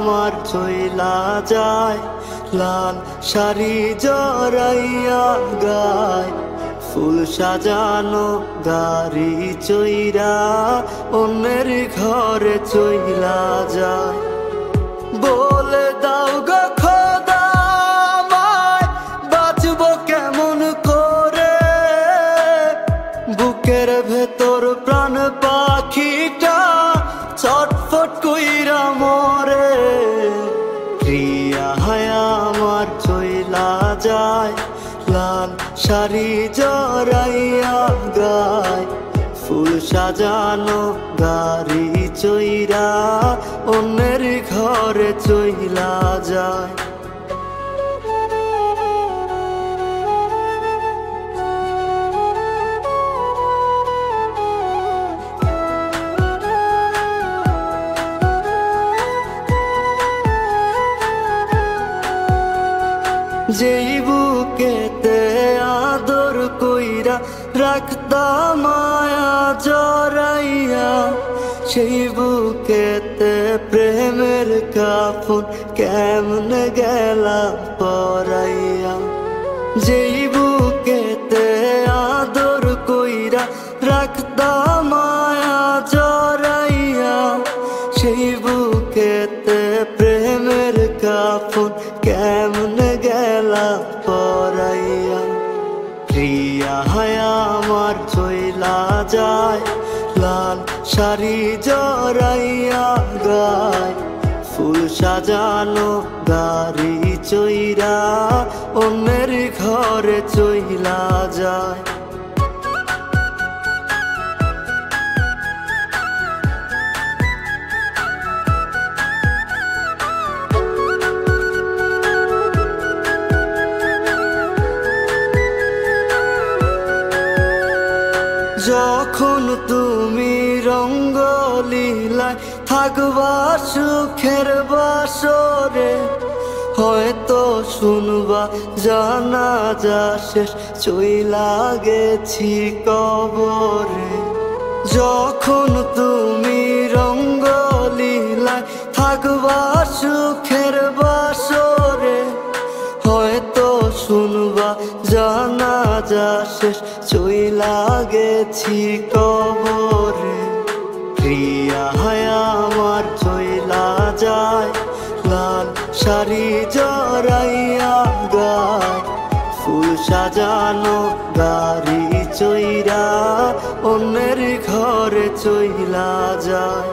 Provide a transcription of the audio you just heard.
আমার চইলা যায়, লাল শাড়ি জড়াইয়া গায়, ফুল সাজানো গাড়ি চইরা অন্যের ঘরে চইলা যায়। বলে দাও গো খোদা আমায় বাঁচবো কেমন করে, বুকের ভেতর প্রাণ পাখিটা ছটফট কইরা মরে। প্রিয়া হায়া আমার চইলা যায়, লাল শাড়ি জড়াইয়া গায়, ফুল সাজানো গাড়ি চইরা অন্যের ঘরে চইলা যায়। যেই বুকেতে আদর কইরা রাখতাম মায়া জড়াইয়া, সেই বুকেতে প্রেমের কাফন কেমনে গেলা পরাইয়া। যেই বুকেতে আদর কইরা রাখতাম মায়া জড়াইয়া, সেই বুকেতে প্রেমের কাফন কেমনে গেলা পরাইয়া। প্রিয়া হায়া আমার চইলা যায়, লাল শাড়ি জড়াইয়া গায়, ফুল সাজানো গাড়ি চইরা অন্যের ঘরে চইলা যায়। যখন তুমি রঙ্গলীলায় থাকবা সুখের বাসরে, হয়তো শুনবা জানাজা শেষ চইলা গেছি কবরে। যখন তুমি রঙ্গলীলায় থাকবা সুখের বাসরে, হয়তো শুনবা জানাজা শেষ চইলা গেছি কবরে। প্রিয়া হায়া আমার চইলা যায়, লাল শাড়ি জড়াইয়া গায়, ফুল সাজানো গাড়ি চইরা অন্যের ঘরে চইলা যায়।